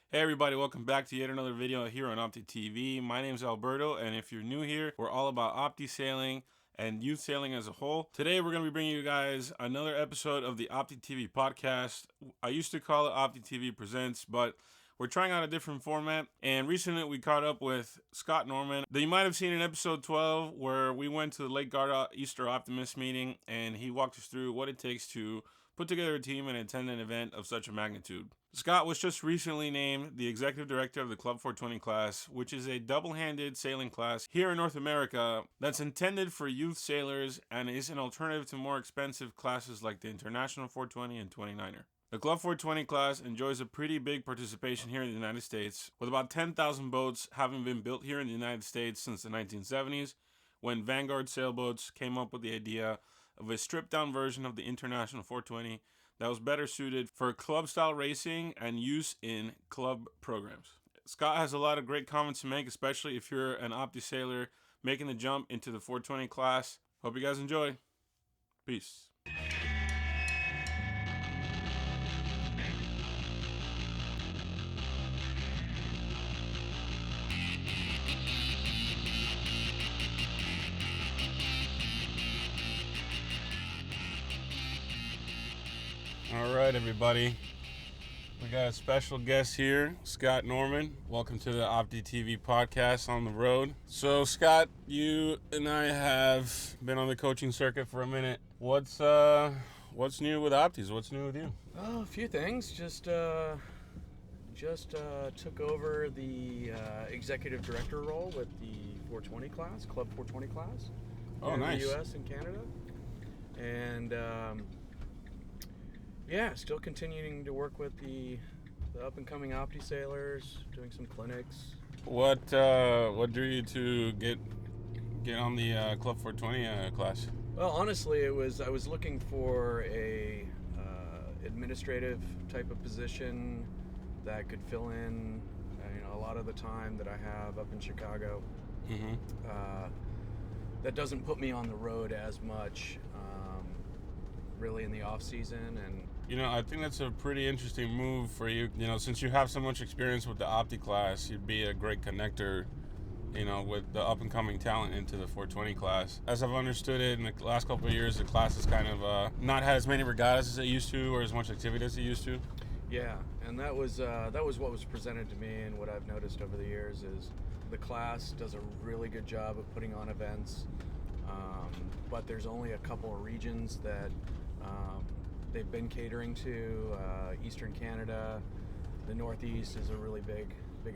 Hey everybody, welcome back to yet another video here on Opti TV. My name is Alberto, and if you're new here, we're all about Opti sailing and youth sailing as a whole. Today we're going to be bringing you guys another episode of the Opti TV podcast. I used to call it Opti TV Presents, but we're trying out a different format, and recently we caught up with Scott Norman that you might have seen in episode 12 where we went to the Lake Garda Easter Optimist meeting, and he walked us through what it takes to put together a team and attend an event of such a magnitude. Scott was just recently named the executive director of the Club 420 class, which is a double-handed sailing class here in North America that's intended for youth sailors and is an alternative to more expensive classes like the International 420 and 29er. The Club 420 class enjoys a pretty big participation here in the United States, with about 10,000 boats having been built here in the United States since the 1970s, when Vanguard sailboats came up with the idea of a stripped-down version of the International 420 that was better suited for club-style racing and use in club programs. Scott has a lot of great comments to make, especially if you're an Opti sailor making the jump into the 420 class. Hope you guys enjoy. Peace. All right, everybody. We got a special guest here, Scott Norman. Welcome to the Opti TV podcast on the road. So, Scott, you and I have been on the coaching circuit for a minute. What's new with Optis? What's new with you? Oh, a few things. Just took over the executive director role with the 420 class, Club 420 class. Oh, in nice. the U.S. and Canada, and still continuing to work with the up and coming Opti sailors, doing some clinics. What drew you to get on the Club 420 class? Well, honestly, I was looking for a administrative type of position that could fill in, a lot of the time that I have up in Chicago. Mm-hmm. That doesn't put me on the road as much, really in the off season. And I think that's a pretty interesting move for you. Since you have so much experience with the Opti class, you'd be a great connector, with the up-and-coming talent into the 420 class. As I've understood it, in the last couple of years, the class has kind of not had as many regattas as it used to, or as much activity as it used to. Yeah, and that was what was presented to me, and what I've noticed over the years is the class does a really good job of putting on events, but there's only a couple of regions that they've been catering to. Eastern Canada, the Northeast is a really big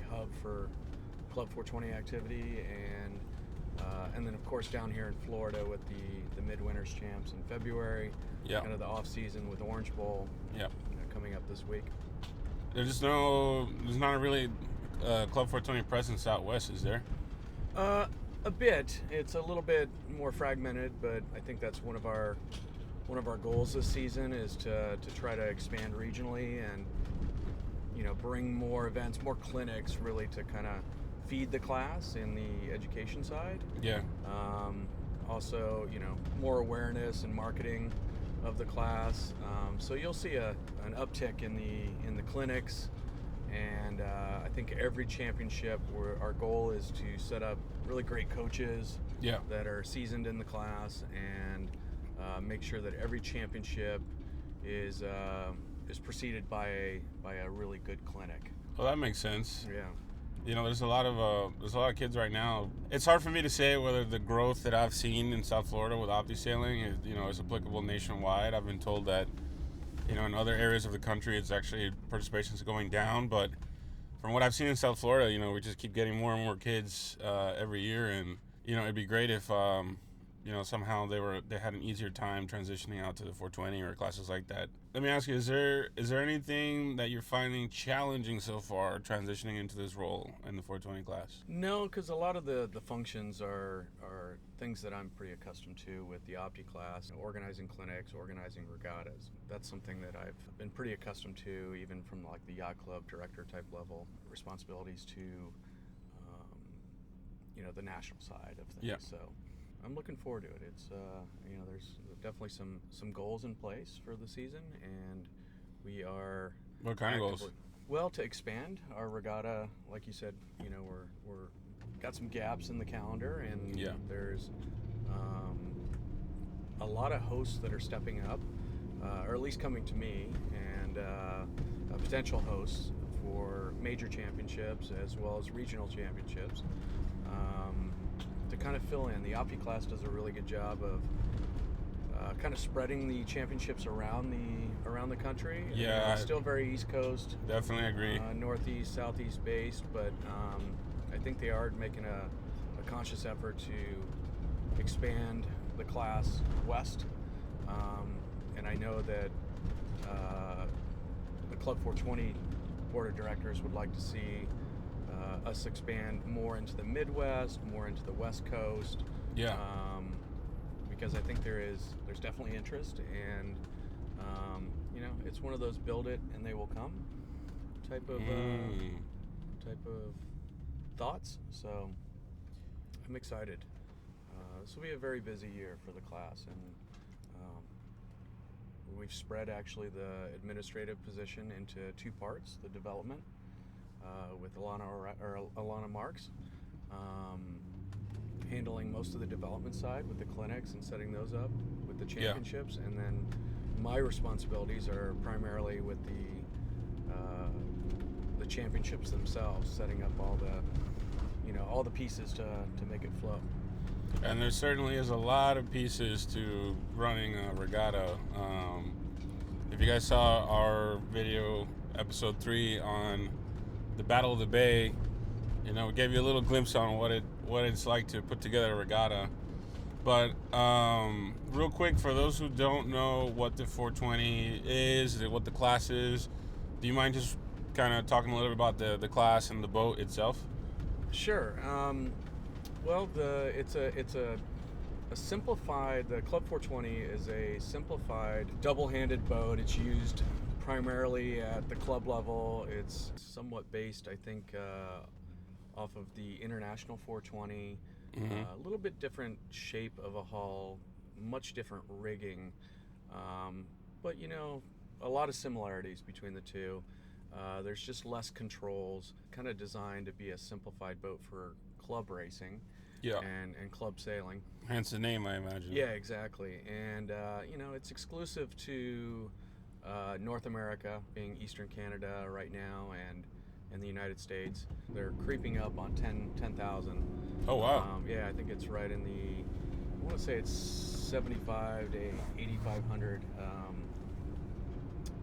hub for Club 420 activity, and then of course down here in Florida with the Midwinters Champs in February. Yeah. Kind of the off season with Orange Bowl. Yeah. Coming up this week. There's not a really Club 420 presence out west, is there? A bit. It's a little bit more fragmented, but I think that's one of our goals this season is to try to expand regionally and bring more events, more clinics, really to kind of feed the class in the education side. Yeah. Also, more awareness and marketing of the class. So you'll see an uptick in the clinics, and I think every championship our goal is to set up really great coaches that are seasoned in the class, and make sure that every championship is preceded by a really good clinic. Well, that makes sense. Yeah. There's a lot of kids right now. It's hard for me to say whether the growth that I've seen in South Florida with Opti sailing is applicable nationwide. I've been told that, in other areas of the country, it's actually participation is going down. But from what I've seen in South Florida, we just keep getting more and more kids every year, and it'd be great if somehow they had an easier time transitioning out to the 420 or classes like that. Let me ask you, is there anything that you're finding challenging so far transitioning into this role in the 420 class? No, because a lot of the functions are things that I'm pretty accustomed to with the Opti class. Organizing clinics, organizing regattas. That's something that I've been pretty accustomed to, even from like the yacht club director type level. Responsibilities to the national side of things. Yeah. So I'm looking forward to it. It's there's definitely some goals in place for the season, and we are. What kind of goals? Well, to expand our regatta, like you said, we're got some gaps in the calendar, and there's a lot of hosts that are stepping up, or at least coming to me, and potential hosts for major championships as well as regional championships, to kind of fill in. The Opti class does a really good job of kind of spreading the championships around the country. It's still very East Coast. Definitely agree. Northeast, Southeast based, but I think they are making a conscious effort to expand the class west. And I know that the Club 420 board of directors would like to see us expand more into the Midwest, more into the West Coast. Because I think there's definitely interest, and it's one of those build it and they will come type of thoughts. So I'm excited. This will be a very busy year for the class, and we've spread actually the administrative position into two parts: the development with Alana Marks, handling most of the development side with the clinics and setting those up with the championships, and then my responsibilities are primarily with the championships themselves, setting up all the pieces to make it flow. And there certainly is a lot of pieces to running a regatta. If you guys saw our video, episode 3 on the Battle of the Bay, we gave you a little glimpse on what it's like to put together a regatta. But real quick, for those who don't know what the 420 is, what the class is, do you mind just kind of talking a little bit about the class and the boat itself? Sure. Well, it's a simplified. The Club 420 is a simplified double-handed boat. It's used primarily at the club level. It's somewhat based, I think, off of the International 420. A little bit different shape of a hull, much different rigging, but a lot of similarities between the two. There's just less controls, kind of designed to be a simplified boat for club racing and club sailing. Hence the name, I imagine. Yeah, exactly. And it's exclusive to North America, being Eastern Canada right now, and in the United States. They're creeping up on 10,000. Oh, wow. Yeah, I think it's right in I want to say it's 75 to 8,500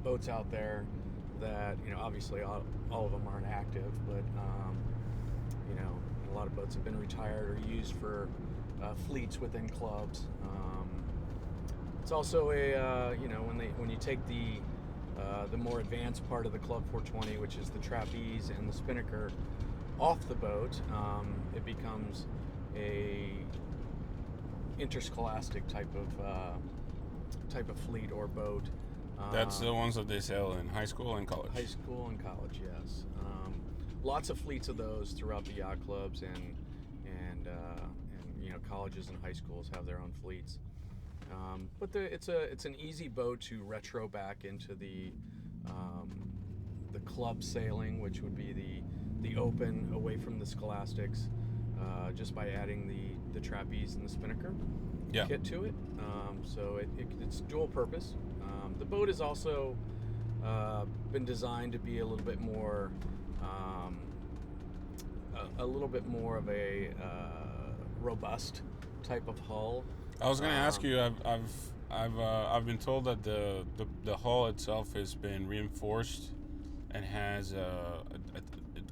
boats out there that, obviously all of them aren't active, but, a lot of boats have been retired or used for fleets within clubs. It's also when you take the more advanced part of the Club 420, which is the trapeze and the spinnaker, off the boat, it becomes a interscholastic type of fleet or boat. That's the ones that they sail in high school and college. High school and college, yes. Lots of fleets of those throughout the yacht clubs, and colleges and high schools have their own fleets. But it's an easy boat to retro back into the club sailing, which would be the open away from the scholastics, just by adding the trapeze and the spinnaker kit to it. So it's dual purpose. The boat has also been designed to be a little bit more of a robust type of hull. I was going to ask you. I've been told that the hull itself has been reinforced and has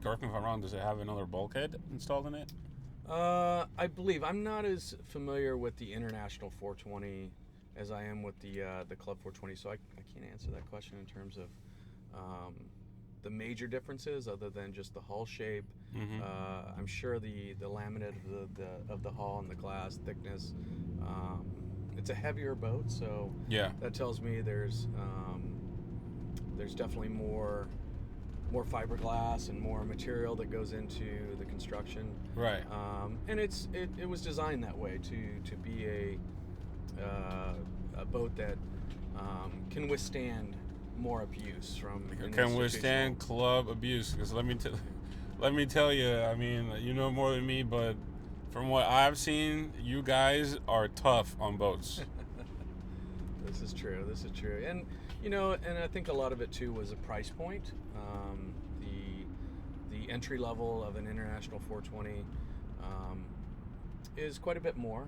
correct me if I'm wrong. Does it have another bulkhead installed in it? I believe. I'm not as familiar with the International 420 as I am with the Club 420, so I can't answer that question in terms of the major differences, other than just the hull shape. I'm sure the laminate of the hull and the glass thickness. It's a heavier boat, so that tells me there's definitely more fiberglass and more material that goes into the construction. Right. And it was designed that way to be a boat that can withstand more abuse from an Can withstand club abuse. Because let me tell you, I mean, you know more than me, but from what I've seen, you guys are tough on boats. This is true. This is true. And and I think a lot of it too was a price point. The entry level of an International 420 is quite a bit more,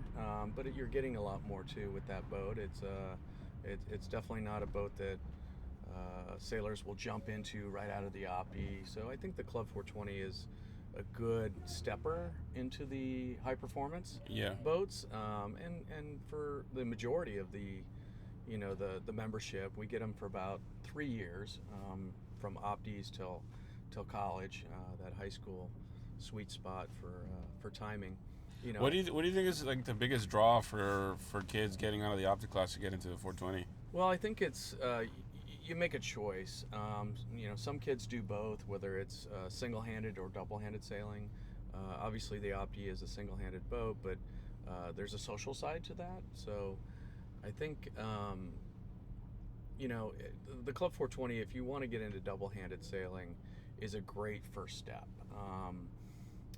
but you're getting a lot more too with that boat. It's definitely not a boat that sailors will jump into right out of the Opti. So I think the Club 420 is a good stepper into the high performance boats, and for the majority of the membership, we get them for about 3 years, from Optis till college, that high school sweet spot for timing. What do you think is like the biggest draw for kids getting out of the Opti class to get into the 420? Well, I think it's you make a choice. Some kids do both, whether it's single-handed or double-handed sailing. Obviously, the Opti is a single-handed boat, but there's a social side to that. So I think the Club 420, if you want to get into double-handed sailing, is a great first step.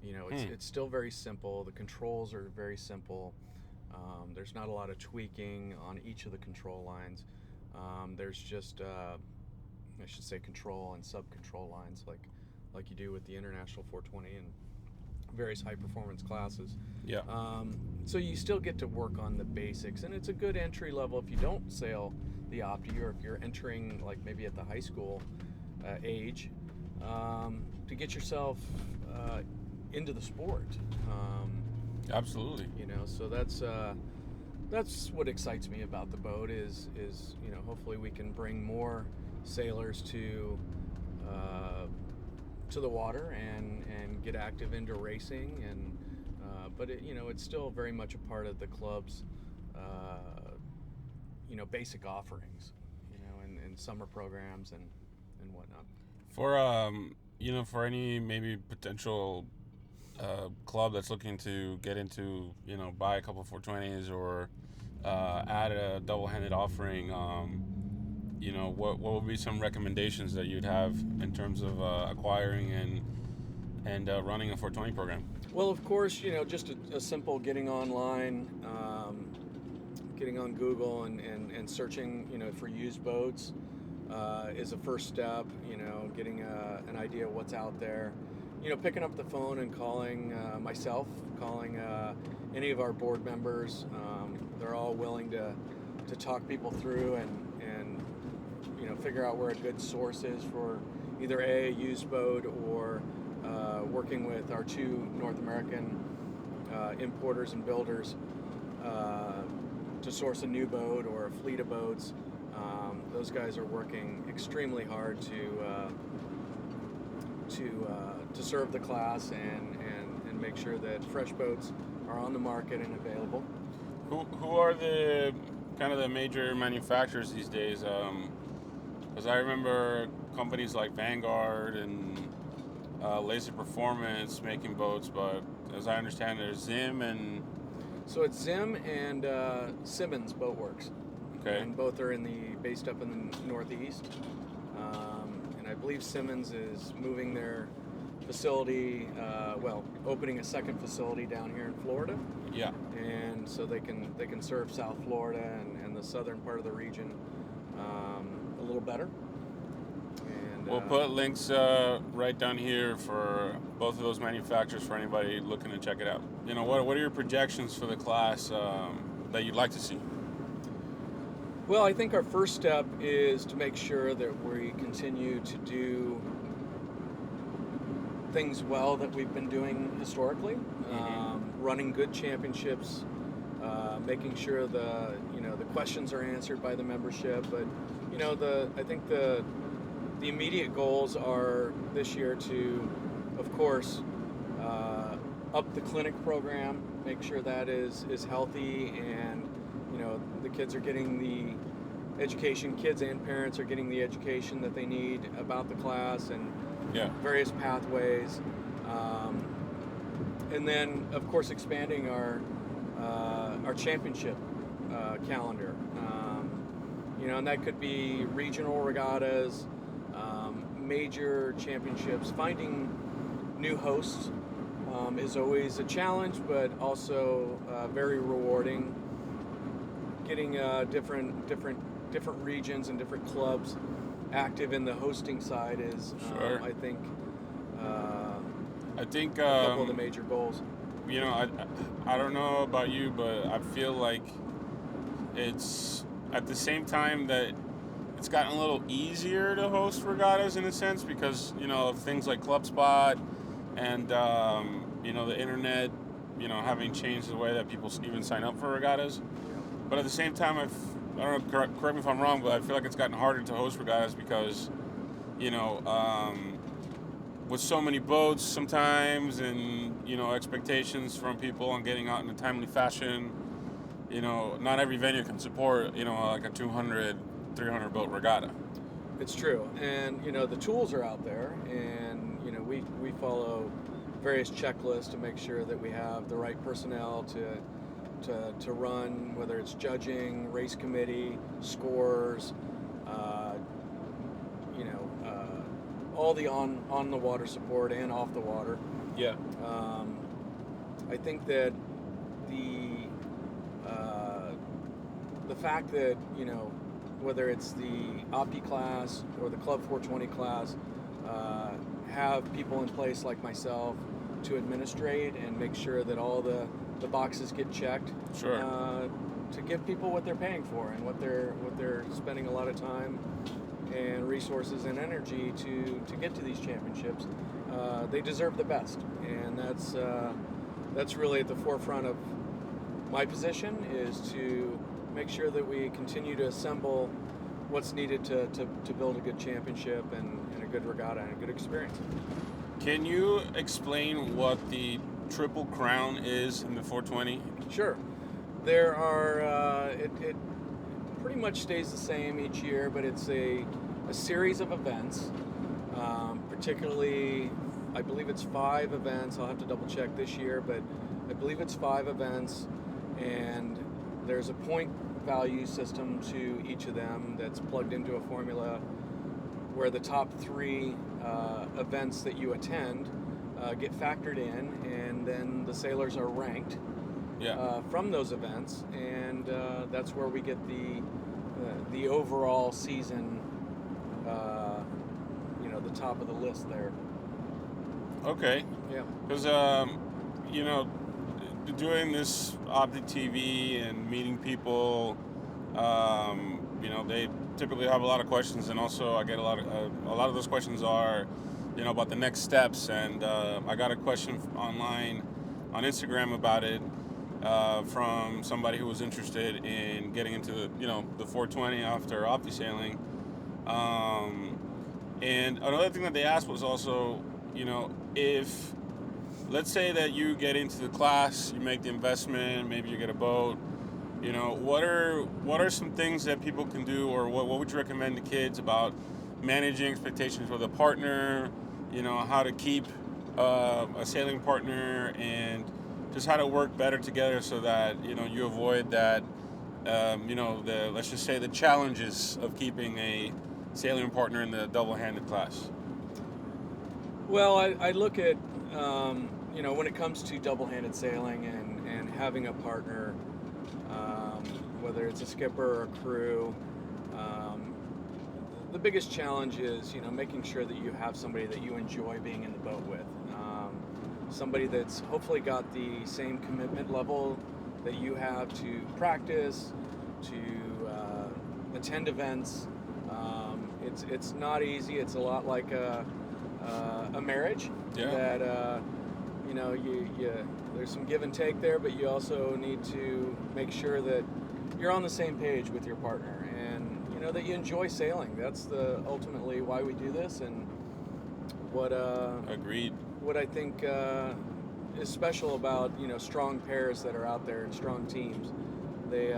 It's still very simple. The controls are very simple. There's not a lot of tweaking on each of the control lines. There's just, I should say, control and sub-control lines like you do with the International 420 and various high-performance classes. Yeah. So you still get to work on the basics, and it's a good entry level if you don't sail the Opti, or if you're entering like maybe at the high school age, to get yourself into the sport. Absolutely. So that's what excites me about the boat is hopefully we can bring more sailors to the water and get active into racing, and but it's still very much a part of the club's basic offerings, and summer programs and whatnot. For any maybe potential club that's looking to get into, buy a couple 420s or add a double-handed offering, what would be some recommendations that you'd have in terms of acquiring and running a 420 program? Well, of course, just a simple getting online, getting on Google and searching, for used boats is a first step. Getting an idea of what's out there. Picking up the phone and calling myself, calling any of our board members. They're all willing to talk people through and figure out where a good source is for either a used boat or working with our two North American importers and builders to source a new boat or a fleet of boats. Those guys are working extremely hard to serve the class and make sure that fresh boats are on the market and available. Who are the kind of the major manufacturers these days? Because I remember companies like Vanguard and Laser Performance making boats, but as I understand, there's Zim and... So it's Zim and Simmons Boatworks. Okay. And both are based up in the Northeast. And I believe Simmons is moving their facility, opening a second facility down here in Florida. Yeah. And so they can serve South Florida and the southern part of the region a little better. And we'll put links right down here for both of those manufacturers for anybody looking to check it out. What are your projections for the class that you'd like to see? Well, I think our first step is to make sure that we continue to do things well that we've been doing historically, running good championships, making sure the questions are answered by the membership. But I think the immediate goals are this year to, of course, up the clinic program, make sure that is healthy, and the kids are getting the education, kids and parents are getting the education that they need about the class and various pathways. And then, of course, expanding our championship calendar. And that could be regional regattas, major championships. Finding new hosts is always a challenge, but also very rewarding. Getting different regions and different clubs active in the hosting side is, Sure. I think, I think a couple of the major goals. I don't know about you, but I feel like it's at the same time that it's gotten a little easier to host regattas in a sense because of things like ClubSpot and the internet, having changed the way that people even sign up for regattas. But at the same time, I don't know, correct me if I'm wrong, but I feel like it's gotten harder to host regattas because, with so many boats sometimes and, expectations from people on getting out in a timely fashion, not every venue can support, like a 200, 300 boat regatta. It's true. And, the tools are out there, and, we follow various checklists to make sure that we have the right personnel to run, whether it's judging, race committee, scores, all the on the water support and off the water. Yeah. I think that the fact that whether it's the Opti class or the Club 420 class, have people in place like myself to administrate and make sure that all the boxes get checked. Sure. To give people what they're paying for and what they're spending a lot of time and resources and energy to get to these championships. They deserve the best, and that's really at the forefront of my position, is to make sure that we continue to assemble what's needed to build a good championship and a good regatta and a good experience. Can you explain what the Triple Crown is in the 420? Sure. There are, it pretty much stays the same each year, but it's a series of events, particularly, I believe it's 5 events. I'll have to double check this year, but I believe it's 5 events, and there's a point value system to each of them that's plugged into a formula where the top 3 events that you attend get factored in, and then the sailors are ranked from those events, and that's where we get the overall season, the top of the list there. Okay. Yeah. Because, doing this Opti TV and meeting people, they typically have a lot of questions, and also I get a lot of those questions are, about the next steps, and I got a question online on Instagram about it from somebody who was interested in getting into the 420 after Opti sailing. And another thing that they asked was also, if, let's say that you get into the class, you make the investment, maybe you get a boat, what are some things that people can do, or what would you recommend to kids about managing expectations with a partner, how to keep a sailing partner, and just how to work better together so that, you avoid that, let's just say the challenges of keeping a sailing partner in the double-handed class? Well, I look at, when it comes to double-handed sailing and having a partner, whether it's a skipper or a crew, the biggest challenge is, making sure that you have somebody that you enjoy being in the boat with. Somebody that's hopefully got the same commitment level that you have to practice, to attend events. It's not easy. It's a lot like a marriage. Yeah. That there's some give and take there, but you also need to make sure that you're on the same page with your partner, and that you enjoy sailing. That's ultimately why we do this, and what Agreed. What I think is special about strong pairs that are out there and strong teams. They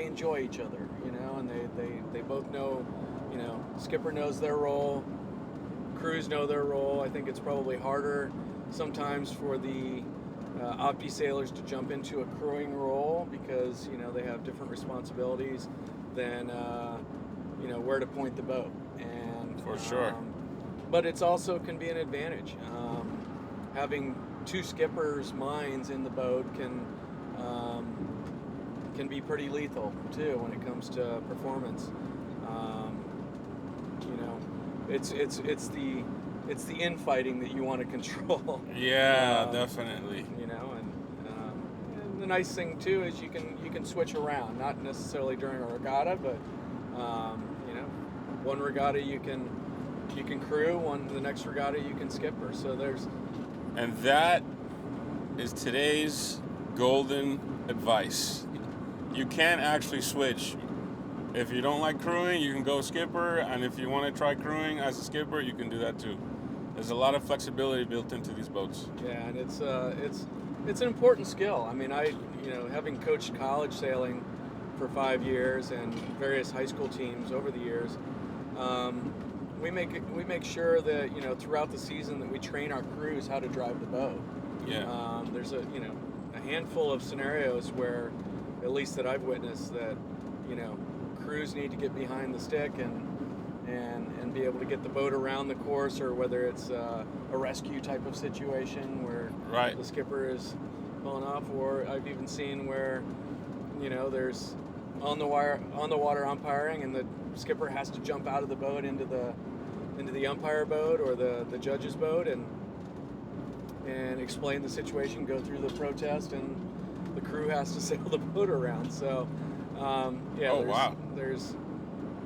enjoy each other, and they both know, skipper knows their role, crews know their role. I think it's probably harder sometimes for the Opti sailors to jump into a crewing role because they have different responsibilities than where to point the boat. And For sure. But it's also can be an advantage. Having two skippers' minds in the boat can be pretty lethal too when it comes to performance. It's the infighting that you want to control. Yeah, definitely. And the nice thing too is you can switch around, not necessarily during a regatta, but one regatta you can crew, the next regatta you can skipper. So and that is today's golden advice. You can actually switch. If you don't like crewing, you can go skipper, and if you want to try crewing as a skipper, you can do that too. There's a lot of flexibility built into these boats. Yeah, and it's an important skill. I mean, having coached college sailing for 5 years and various high school teams over the years, we make sure that throughout the season that we train our crews how to drive the boat. Yeah. There's a handful of scenarios where, at least that I've witnessed, that crews need to get behind the stick and be able to get the boat around the course, or whether it's a rescue type of situation where Right. the skipper is pulling off, or I've even seen where there's on the water umpiring, and the skipper has to jump out of the boat into the umpire boat or the judge's boat and explain the situation, go through the protest, and the crew has to sail the boat around. So Wow.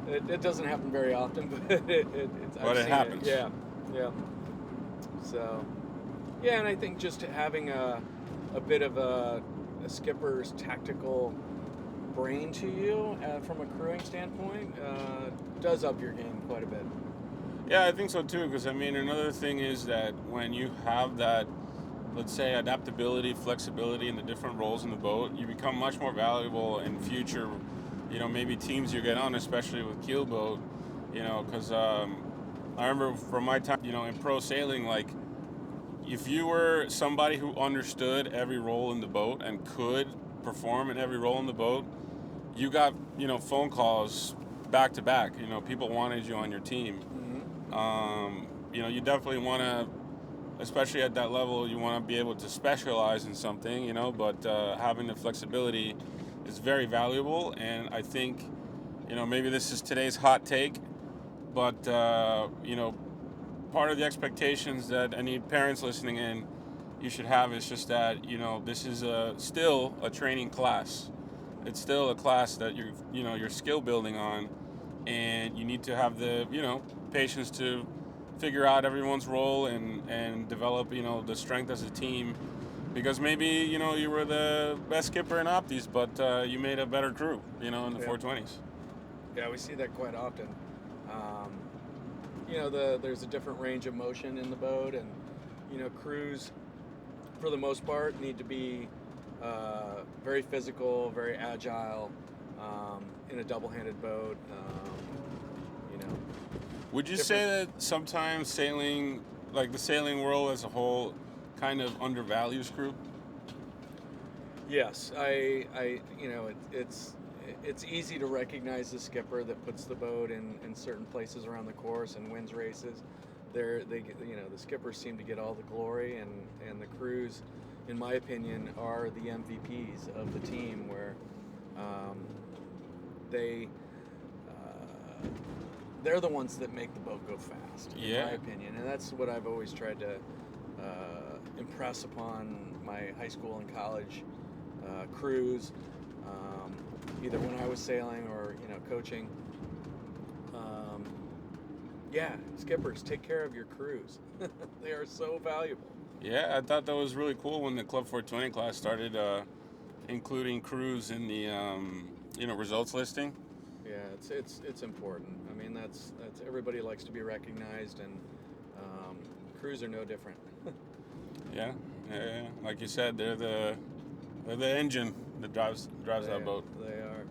It doesn't happen very often, but it happens. Yeah. So and I think just having a bit of a skipper's tactical brain to you from a crewing standpoint does up your game quite a bit. Yeah, I think so too, because I mean, another thing is that when you have that, let's say, adaptability, flexibility in the different roles in the boat, you become much more valuable in future, maybe teams you get on, especially with keel boat, because I remember from my time, in pro sailing, like, if you were somebody who understood every role in the boat and could perform in every role in the boat, you got, phone calls back to back. People wanted you on your team. You definitely want to, especially at that level, you want to be able to specialize in something, but having the flexibility is very valuable. And I think, maybe this is today's hot take, but, part of the expectations that any parents listening in you should have is just that, this is still a training class. It's still a class that you're skill building on, and you need to have the, patience to figure out everyone's role and develop, the strength as a team, because maybe, you were the best skipper in Optis, but you made a better crew, in the 420s. Yeah, we see that quite often. There's a different range of motion in the boat, and, crews, for the most part, need to be very physical, very agile in a double-handed boat. Would you say that sometimes sailing, like the sailing world as a whole, kind of undervalues crew? Yes, it's easy to recognize the skipper that puts the boat in certain places around the course and wins races. The skippers seem to get all the glory, and the crews, in my opinion, are the MVPs of the team, where they're the ones that make the boat go fast, in my opinion. And that's what I've always tried to impress upon my high school and college crews, either when I was sailing or coaching. Skippers, take care of your crews. They are so valuable. Yeah, I thought that was really cool when the Club 420 class started including crews in the results listing. Yeah, it's important. I mean, that's everybody likes to be recognized, and crews are no different. Yeah. Like you said, they're the engine that drives that boat. They are.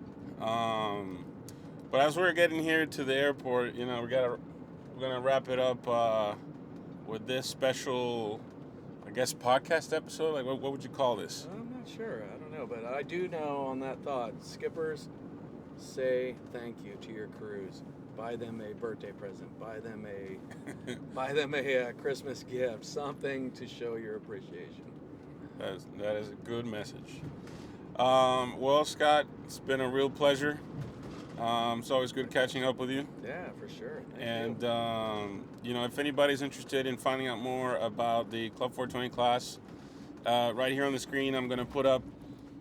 But as we're getting here to the airport, we're gonna wrap it up with this special, I guess, podcast episode. Like, what would you call this? I'm not sure. I don't know, but I do know on that thought, skippers, say thank you to your crews. Buy them a birthday present. Buy them a Christmas gift. Something to show your appreciation. That is a good message. Well, Scott, it's been a real pleasure. It's always good catching up with you. Yeah, for sure. And if anybody's interested in finding out more about the Club 420 class, right here on the screen, I'm going to put up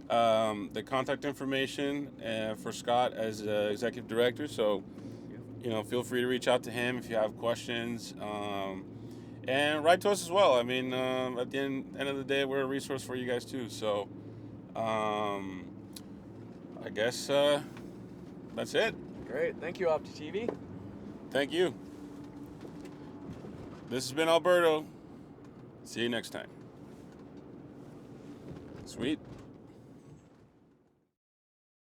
the contact information for Scott as executive director. So, feel free to reach out to him if you have questions, and write to us as well. I mean, at the end of the day, we're a resource for you guys too. So, I guess that's it. Great. Thank you, Opti TV. Thank you. This has been Alberto. See you next time. Sweet.